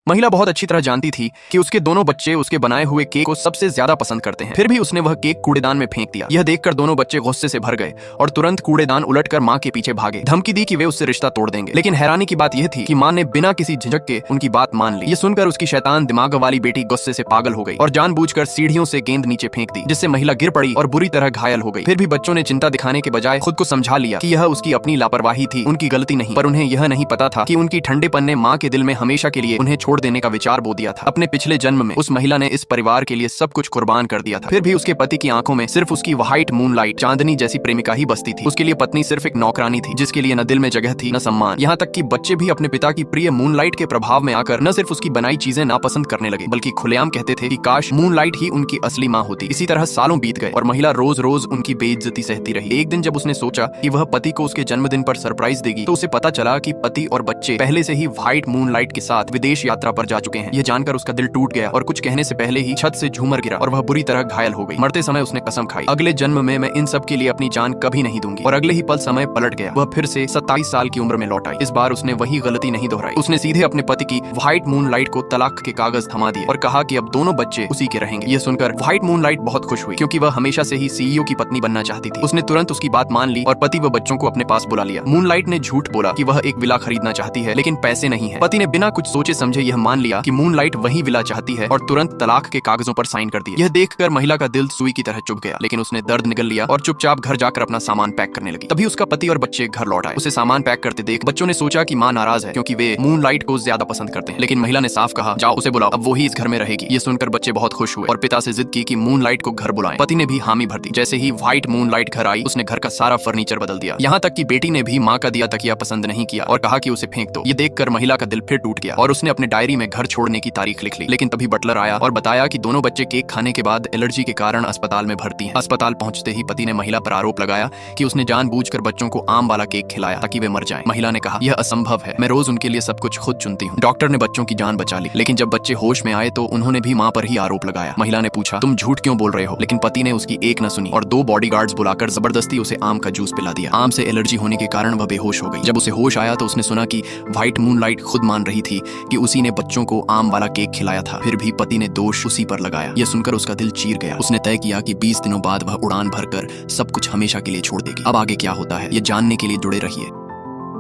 महिला बहुत अच्छी तरह जानती थी कि उसके दोनों बच्चे उसके बनाए हुए केक को सबसे ज्यादा पसंद करते हैं। फिर भी उसने वह केक कूड़ेदान में फेंक दिया। यह देखकर दोनों बच्चे गुस्से से भर गए और तुरंत कूड़ेदान उलटकर माँ के पीछे भागे। धमकी दी कि वे उससे रिश्ता तोड़ देंगे। लेकिन हैरानी की बात यह थी कि माँ ने बिना किसी झिझक के उनकी बात मान ली। ये सुनकर उसकी शैतान दिमाग वाली बेटी गुस्से से पागल हो गई और जानबूझकर सीढ़ियों से गेंद नीचे फेंक दी, जिससे महिला गिर पड़ी और बुरी तरह घायल हो गई। फिर भी बच्चों ने चिंता दिखाने के बजाय खुद को समझा लिया कि यह उसकी अपनी लापरवाही थी, उनकी गलती नहीं। पर उन्हें यह नहीं पता था कि उनकी ठंडेपन ने माँ के दिल में हमेशा के लिए उन्हें छोड़ देने का विचार बो दिया था। अपने पिछले जन्म में उस महिला ने इस परिवार के लिए सब कुछ कुर्बान कर दिया था। फिर भी उसके पति की आंखों में सिर्फ उसकी व्हाइट मूनलाइट चांदनी जैसी प्रेमिका ही बसती थी। उसके लिए पत्नी सिर्फ एक नौकरानी थी, जिसके लिए न दिल में जगह थी न सम्मान। यहाँ तक कि बच्चे भी अपने पिता की प्रिय मूनलाइट के प्रभाव में आकर न सिर्फ उसकी बनाई चीजें नापसंद करने लगे, बल्कि खुलेआम कहते थे कि काश मूनलाइट ही उनकी असली माँ होती। इसी तरह सालों बीत गए और महिला रोज रोज उनकी बेइज्जती सहती रही। एक दिन जब उसने सोचा कि वह पति को उसके जन्मदिन पर सरप्राइज देगी, तो उसे पता चला कि पति और बच्चे पहले से ही व्हाइट मूनलाइट के साथ विदेश यात्रा पर जा चुके हैं। यह जानकर उसका दिल टूट गया और कुछ कहने से पहले ही छत से झूमर गिरा और वह बुरी तरह घायल हो गई। मरते समय उसने कसम खाई, अगले जन्म में मैं इन सब के लिए अपनी जान कभी नहीं दूंगी। और अगले ही पल समय पलट गया। वह फिर से 27 साल की उम्र में लौट आई। इस बार उसने वही गलती नहीं दोहराई। उसने सीधे अपने पति की व्हाइट मूनलाइट को तलाक के कागज थमा दिए और कहा कि अब दोनों बच्चे उसी के रहेंगे। यह सुनकर व्हाइट मूनलाइट बहुत खुश हुई, क्योंकि वह हमेशा से ही सीईओ की पत्नी बनना चाहती थी। उसने तुरंत उसकी बात मान ली और पति व बच्चों को अपने पास बुला लिया। मूनलाइट ने झूठ बोला कि वह एक विला खरीदना चाहती है, लेकिन पैसे नहीं है। पति ने बिना कुछ सोचे समझे यह मान लिया कि मूनलाइट वही विला चाहती है और तुरंत तलाक के कागजों पर साइन कर दिए। यह देखकर महिला का दिल सुई की तरह चुभ गया, लेकिन उसने दर्द निगल लिया और चुपचाप घर जाकर अपना सामान पैक करने लगी। तभी उसका पति और बच्चे घर लौट आए। उसे सामान पैक करते देख बच्चों ने सोचा कि माँ नाराज है, क्योंकि वे मूनलाइट को ज्यादा पसंद करते हैं। लेकिन महिला ने साफ कहा, जाओ उसे बुलाओ, अब वो ही इस घर में रहेगी। ये सुनकर बच्चे बहुत खुश हुए और पिता से जिद की कि मूनलाइट को घर बुलाएं। पति ने भी हामी भर दी। जैसे ही व्हाइट मूनलाइट घर आई, उसने घर का सारा फर्नीचर बदल दिया। यहाँ तक कि बेटी ने भी माँ का दिया तकिया पसंद नहीं किया और कहा कि उसे फेंक दो। ये देखकर महिला का दिल फिर टूट गया और उसने अपने डायरी में घर छोड़ने की तारीख लिख ली। लेकिन तभी बटलर आया और बताया कि दोनों बच्चे केक खाने के बाद एलर्जी के कारण अस्पताल में भर्ती हैं। अस्पताल पहुंचते ही पति ने महिला पर आरोप लगाया कि उसने जानबूझकर बच्चों को आम वाला केक खिलाया ताकि वे मर जाएं। महिला ने कहा, यह असंभव है, मैं रोज उनके लिए सब कुछ खुद चुनती हूँ। डॉक्टर ने बच्चों की जान बचा ली, लेकिन जब बच्चे होश में आए तो उन्होंने भी माँ पर ही आरोप लगाया। महिला ने पूछा, तुम झूठ क्यों बोल रहे हो? लेकिन पति ने उसकी एक न सुनी और 2 बॉडीगार्ड्स बुलाकर जबरदस्ती उसे आम का जूस पिला दिया। आम से एलर्जी होने के कारण वह बेहोश हो गई। जब उसे होश आया तो उसने सुना कि व्हाइट मूनलाइट खुद मान रही थी कि उसी ने बच्चों को आम वाला केक खिलाया था। फिर भी पति ने दोष उसी पर लगाया। यह सुनकर उसका दिल चीर गया। उसने तय किया कि 20 दिनों बाद वह उड़ान भरकर सब कुछ हमेशा के लिए छोड़ देगी। अब आगे क्या होता है, ये जानने के लिए जुड़े रहिए।